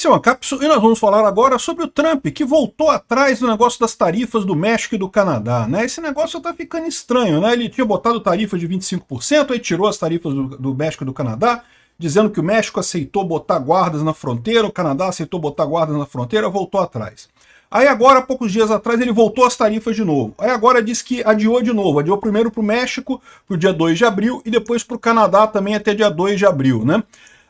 Esse é o Ancapsu e nós vamos falar agora sobre o Trump, que voltou atrás do negócio das tarifas do México e do Canadá, né? Esse negócio tá ficando estranho, né? Ele tinha botado tarifa de 25%, aí tirou as tarifas do México e do Canadá, dizendo que o México aceitou botar guardas na fronteira, o Canadá aceitou botar guardas na fronteira, voltou atrás. Aí agora, há poucos dias atrás, ele voltou às tarifas de novo. Aí agora diz que adiou de novo, adiou primeiro para o México, para o dia 2 de abril, e depois para o Canadá também até dia 2 de abril, né?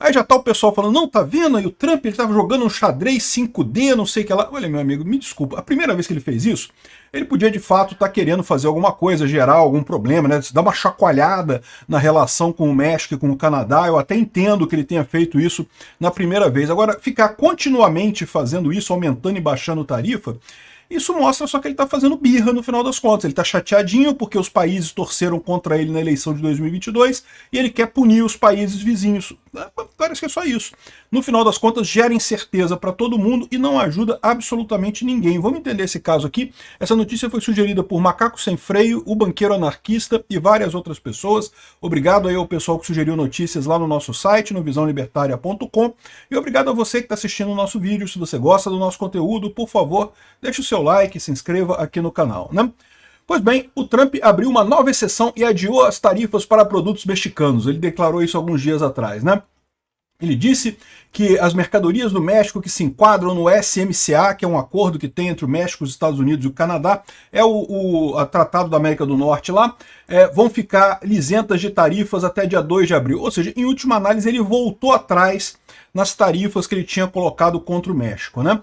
Aí já tá o pessoal falando, não, tá vendo aí o Trump, ele tava jogando um xadrez 5D, não sei o que lá. Olha, meu amigo, me desculpa, a primeira vez que ele fez isso, ele podia de fato estar querendo fazer alguma coisa, gerar algum problema, né? Dar uma chacoalhada na relação com o México e com o Canadá. Eu até entendo que ele tenha feito isso na primeira vez. Agora, ficar continuamente fazendo isso, aumentando e baixando tarifa, isso mostra só que ele está fazendo birra no final das contas. Ele está chateadinho porque os países torceram contra ele na eleição de 2022 e ele quer punir os países vizinhos. Parece que é só isso. No final das contas, gera incerteza para todo mundo e não ajuda absolutamente ninguém. Vamos entender esse caso aqui. Essa notícia foi sugerida por Macaco Sem Freio, o Banqueiro Anarquista e várias outras pessoas. Obrigado aí ao pessoal que sugeriu notícias lá no nosso site, no visãolibertaria.com. E obrigado a você que está assistindo o nosso vídeo. Se você gosta do nosso conteúdo, por favor, deixe o seu like e se inscreva aqui no canal, né? Pois bem, o Trump abriu uma nova exceção e adiou as tarifas para produtos mexicanos. Ele declarou isso alguns dias atrás, né? Ele disse que as mercadorias do México que se enquadram no SMCA, que é um acordo que tem entre o México, os Estados Unidos e o Canadá, é o Tratado da América do Norte lá, vão ficar isentas de tarifas até dia 2 de abril. Ou seja, em última análise, ele voltou atrás nas tarifas que ele tinha colocado contra o México, né?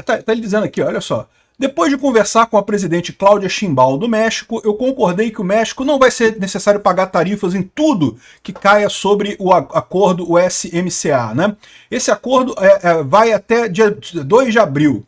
Tá ele dizendo aqui, olha só. Depois de conversar com a presidente Cláudia Sheinbaum do México, eu concordei que o México não vai ser necessário pagar tarifas em tudo que caia sobre o acordo USMCA, né? Esse acordo vai até dia 2 de abril.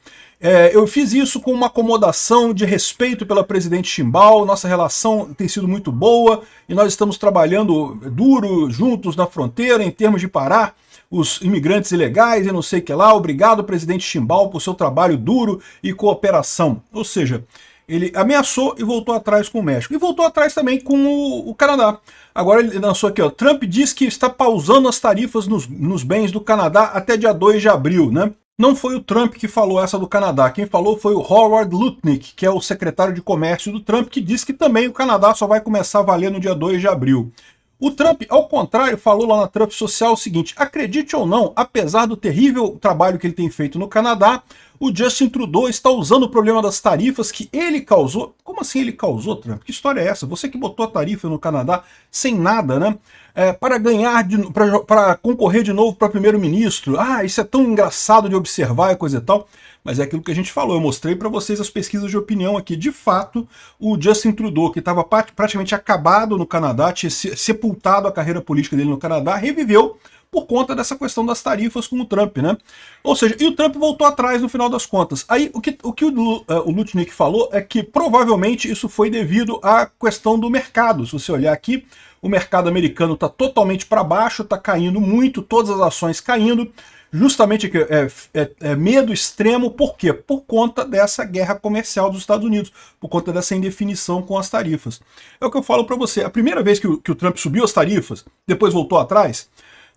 Eu fiz isso com uma acomodação de respeito pela presidente Sheinbaum, nossa relação tem sido muito boa e nós estamos trabalhando duro juntos na fronteira em termos de parar os imigrantes ilegais e não sei o que lá. Obrigado, presidente Sheinbaum, por seu trabalho duro e cooperação. Ou seja, ele ameaçou e voltou atrás com o México. E voltou atrás também com o Canadá. Agora ele lançou aqui, ó, Trump diz que está pausando as tarifas nos bens do Canadá até dia 2 de abril, né? Não foi o Trump que falou essa do Canadá. Quem falou foi o Howard Lutnick, que é o secretário de comércio do Trump, que disse que também o Canadá só vai começar a valer no dia 2 de abril. O Trump, ao contrário, falou lá na Trump Social o seguinte, acredite ou não, apesar do terrível trabalho que ele tem feito no Canadá, o Justin Trudeau está usando o problema das tarifas que ele causou. Como assim ele causou, Trump? Que história é essa? Você que botou a tarifa no Canadá sem nada, né? Para ganhar, para concorrer de novo para primeiro-ministro. Ah, isso é tão engraçado de observar e coisa e tal. Mas é aquilo que a gente falou, eu mostrei para vocês as pesquisas de opinião aqui. De fato, o Justin Trudeau, que estava praticamente acabado no Canadá, tinha sepultado a carreira política dele no Canadá, reviveu por conta dessa questão das tarifas com o Trump, né? Ou seja, e o Trump voltou atrás no final das contas. Aí o que o Lutnick falou é que provavelmente isso foi devido à questão do mercado. Se você olhar aqui, o mercado americano está totalmente para baixo, está caindo muito, todas as ações caindo. Justamente medo extremo, por quê? Por conta dessa guerra comercial dos Estados Unidos, por conta dessa indefinição com as tarifas. É o que eu falo para você, a primeira vez que o Trump subiu as tarifas, depois voltou atrás,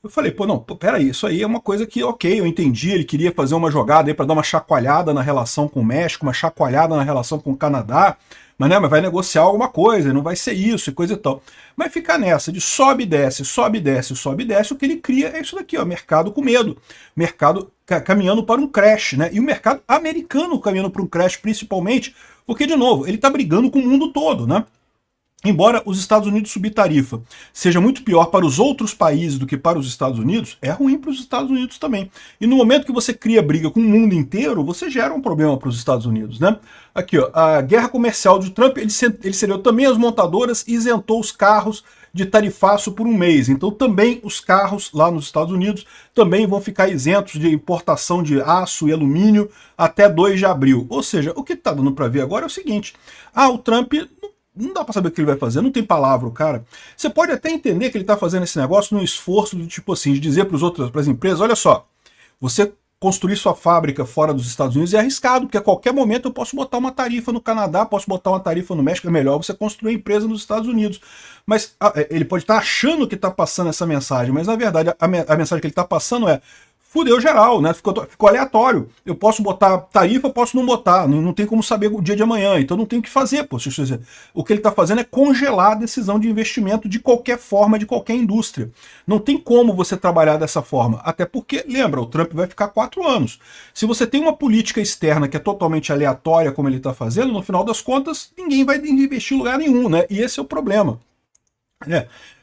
eu falei, pô, não, peraí, isso aí é uma coisa que, ok, eu entendi, ele queria fazer uma jogada aí para dar uma chacoalhada na relação com o México, uma chacoalhada na relação com o Canadá, mas vai negociar alguma coisa, não vai ser isso e coisa e tal. Mas ficar nessa de sobe e desce, sobe e desce, sobe e desce, o que ele cria é isso daqui, ó, mercado com medo, mercado caminhando para um crash, né? E o mercado americano caminhando para um crash principalmente, porque, de novo, ele está brigando com o mundo todo, né? Embora os Estados Unidos subir tarifa seja muito pior para os outros países do que para os Estados Unidos, é ruim para os Estados Unidos também. E no momento que você cria briga com o mundo inteiro, você gera um problema para os Estados Unidos, né? Aqui, ó, a guerra comercial de Trump, ele cedeu também as montadoras e isentou os carros de tarifaço por um mês. Então também os carros lá nos Estados Unidos também vão ficar isentos de importação de aço e alumínio até 2 de abril. Ou seja, o que está dando para ver agora é o seguinte, o Trump não dá pra saber o que ele vai fazer, não tem palavra o cara. Você pode até entender que ele tá fazendo esse negócio num esforço do tipo assim, de dizer para as empresas, olha só, você construir sua fábrica fora dos Estados Unidos é arriscado, porque a qualquer momento eu posso botar uma tarifa no Canadá, posso botar uma tarifa no México, é melhor você construir a empresa nos Estados Unidos. Mas ele pode estar achando que está passando essa mensagem, mas na verdade a mensagem que ele está passando é, fudeu geral, né? Ficou aleatório. Eu posso botar tarifa, eu posso não botar. Não tem como saber o dia de amanhã. Então não tem o que fazer, pô. O que ele está fazendo é congelar a decisão de investimento de qualquer forma, de qualquer indústria. Não tem como você trabalhar dessa forma. Até porque, lembra, o Trump vai ficar 4 anos. Se você tem uma política externa que é totalmente aleatória, como ele está fazendo, no final das contas, ninguém vai investir em lugar nenhum, né? E esse é o problema.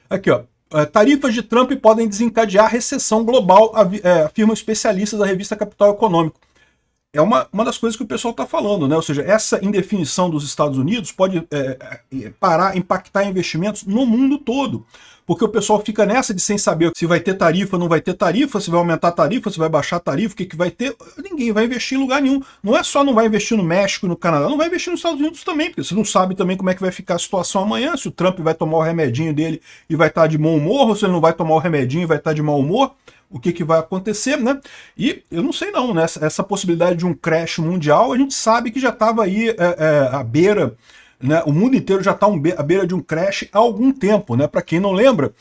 Aqui, ó. Tarifas de Trump podem desencadear recessão global, afirmam especialistas da revista Capital Econômico. É uma das coisas que o pessoal está falando, né? Ou seja, essa indefinição dos Estados Unidos pode impactar investimentos no mundo todo. Porque o pessoal fica nessa de sem saber se vai ter tarifa ou não vai ter tarifa, se vai aumentar a tarifa, se vai baixar a tarifa, o que vai ter. Ninguém vai investir em lugar nenhum. Não é só não vai investir no México e no Canadá, não vai investir nos Estados Unidos também, porque você não sabe também como é que vai ficar a situação amanhã, se o Trump vai tomar o remedinho dele e vai estar de bom humor, ou se ele não vai tomar o remedinho e vai estar de mau humor. O que vai acontecer, né? E eu não sei não, né? Essa possibilidade de um crash mundial, a gente sabe que já estava aí à beira, né? O mundo inteiro já está à beira de um crash há algum tempo, né? Para quem não lembra,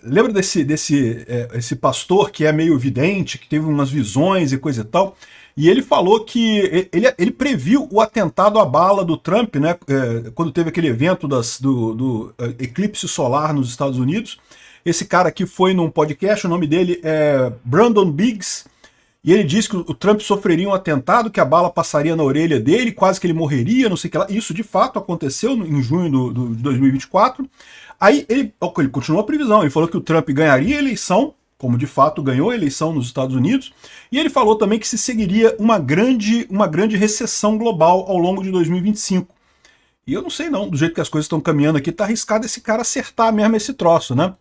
lembra esse pastor que é meio vidente, que teve umas visões e coisa e tal, e ele falou que ele previu o atentado à bala do Trump, né? Quando teve aquele evento do eclipse solar nos Estados Unidos. Esse cara aqui foi num podcast, o nome dele é Brandon Biggs, e ele disse que o Trump sofreria um atentado, que a bala passaria na orelha dele, quase que ele morreria, não sei o que lá. Isso de fato aconteceu em junho de 2024. Aí ele continuou a previsão, ele falou que o Trump ganharia a eleição, como de fato ganhou a eleição nos Estados Unidos, e ele falou também que se seguiria uma grande recessão global ao longo de 2025. E eu não sei não, do jeito que as coisas estão caminhando aqui, tá arriscado esse cara acertar mesmo esse troço, né?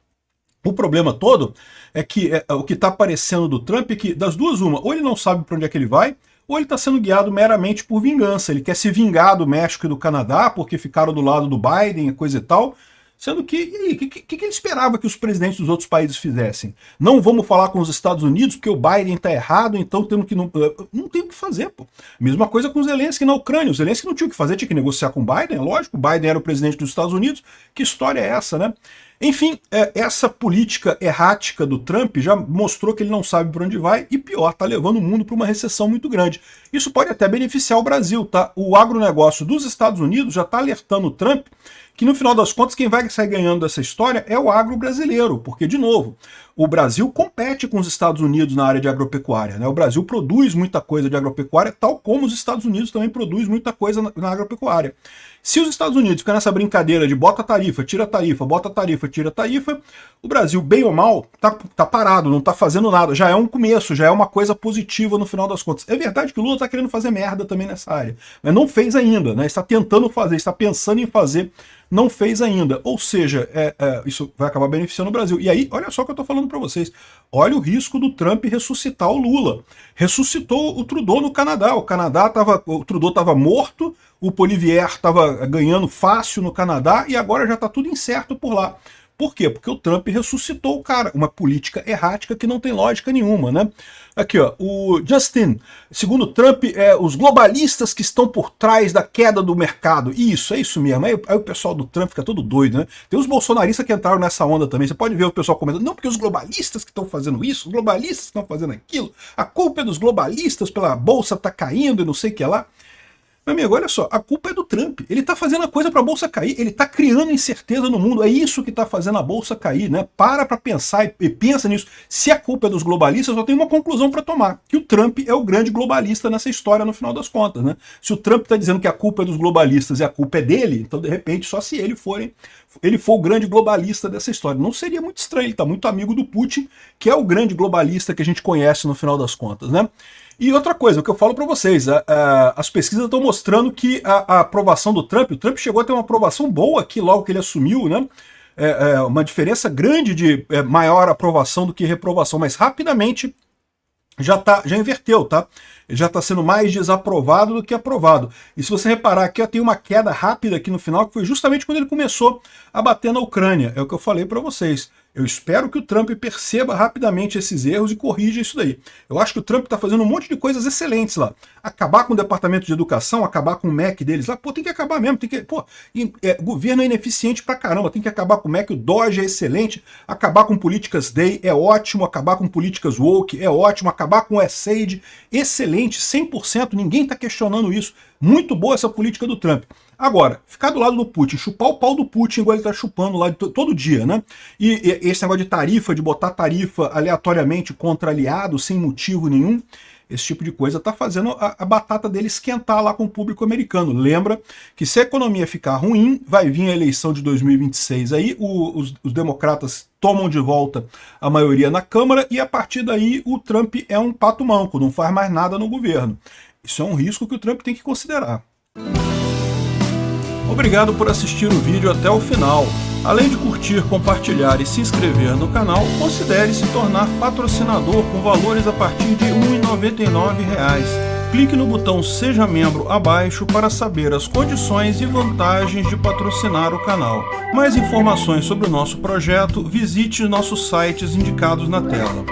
O problema todo é que o que está aparecendo do Trump é que, das duas, uma, ou ele não sabe para onde é que ele vai, ou ele está sendo guiado meramente por vingança. Ele quer se vingar do México e do Canadá, porque ficaram do lado do Biden e coisa e tal, sendo que, e aí, o que ele esperava que os presidentes dos outros países fizessem? Não vamos falar com os Estados Unidos, porque o Biden está errado, então temos que não tem o que fazer, pô. Mesma coisa com o Zelensky na Ucrânia. O Zelensky não tinha o que fazer, tinha que negociar com o Biden, é lógico, o Biden era o presidente dos Estados Unidos. Que história é essa, né? Enfim, essa política errática do Trump já mostrou que ele não sabe para onde vai e, pior, está levando o mundo para uma recessão muito grande. Isso pode até beneficiar o Brasil, tá? O agronegócio dos Estados Unidos já está alertando o Trump que, no final das contas, quem vai sair ganhando dessa história é o agro brasileiro, porque, de novo, o Brasil compete com os Estados Unidos na área de agropecuária, né? O Brasil produz muita coisa de agropecuária, tal como os Estados Unidos também produz muita coisa na agropecuária. Se os Estados Unidos ficam nessa brincadeira de bota tarifa, tira tarifa, bota tarifa, tira tarifa, o Brasil, bem ou mal, tá parado, não tá fazendo nada. Já é um começo, já é uma coisa positiva no final das contas. É verdade que o Lula tá querendo fazer merda também nessa área, mas não fez ainda, né? Está tentando fazer, está pensando em fazer, não fez ainda. Ou seja, isso vai acabar beneficiando o Brasil. E aí, olha só o que eu tô falando para vocês. Olha o risco do Trump ressuscitar o Lula. Ressuscitou o Trudeau no Canadá. O Trudeau estava morto, o Poilievre estava ganhando fácil no Canadá e agora já está tudo incerto por lá. Por quê? Porque o Trump ressuscitou o cara. Uma política errática que não tem lógica nenhuma, né? Aqui, ó, o Justin, segundo Trump, os globalistas que estão por trás da queda do mercado. Isso, é isso mesmo. Aí o pessoal do Trump fica todo doido, né? Tem os bolsonaristas que entraram nessa onda também. Você pode ver o pessoal comentando, não, porque os globalistas que estão fazendo isso, os globalistas que estão fazendo aquilo, a culpa é dos globalistas, pela bolsa tá caindo e não sei o que lá. Meu amigo, olha só, a culpa é do Trump. Ele tá fazendo a coisa para a bolsa cair, ele tá criando incerteza no mundo. É isso que tá fazendo a bolsa cair, né? Para pensar e pensa nisso. Se a culpa é dos globalistas, só tem uma conclusão para tomar, que o Trump é o grande globalista nessa história no final das contas, né? Se o Trump tá dizendo que a culpa é dos globalistas e a culpa é dele, então de repente só se ele for o grande globalista dessa história. Não seria muito estranho, ele tá muito amigo do Putin, que é o grande globalista que a gente conhece no final das contas, né? E outra coisa, o que eu falo para vocês, as pesquisas estão mostrando que a aprovação do Trump, o Trump chegou a ter uma aprovação boa aqui logo que ele assumiu, né? Uma diferença grande de maior aprovação do que reprovação, mas rapidamente já inverteu, tá? Ele já está sendo mais desaprovado do que aprovado. E se você reparar aqui, tem uma queda rápida aqui no final, que foi justamente quando ele começou a bater na Ucrânia. É o que eu falei para vocês. Eu espero que o Trump perceba rapidamente esses erros e corrija isso daí. Eu acho que o Trump está fazendo um monte de coisas excelentes lá. Acabar com o departamento de educação, acabar com o MEC deles lá, pô, tem que acabar mesmo. Tem que, pô, governo é ineficiente pra caramba, tem que acabar com o MEC, o DOGE é excelente, acabar com políticas Day é ótimo, acabar com políticas woke é ótimo, acabar com o USAID, excelente, 100%, ninguém está questionando isso. Muito boa essa política do Trump. Agora, ficar do lado do Putin, chupar o pau do Putin igual ele tá chupando lá todo dia, né? E esse negócio de tarifa, de botar tarifa aleatoriamente contra aliados, sem motivo nenhum, esse tipo de coisa tá fazendo a batata dele esquentar lá com o público americano. Lembra que se a economia ficar ruim, vai vir a eleição de 2026 aí, os democratas tomam de volta a maioria na Câmara e a partir daí o Trump é um pato manco, não faz mais nada no governo. Isso é um risco que o Trump tem que considerar. Obrigado por assistir o vídeo até o final. Além de curtir, compartilhar e se inscrever no canal, considere se tornar patrocinador com valores a partir de R$ 1,99. Clique no botão Seja Membro abaixo para saber as condições e vantagens de patrocinar o canal. Mais informações sobre o nosso projeto, visite nossos sites indicados na tela.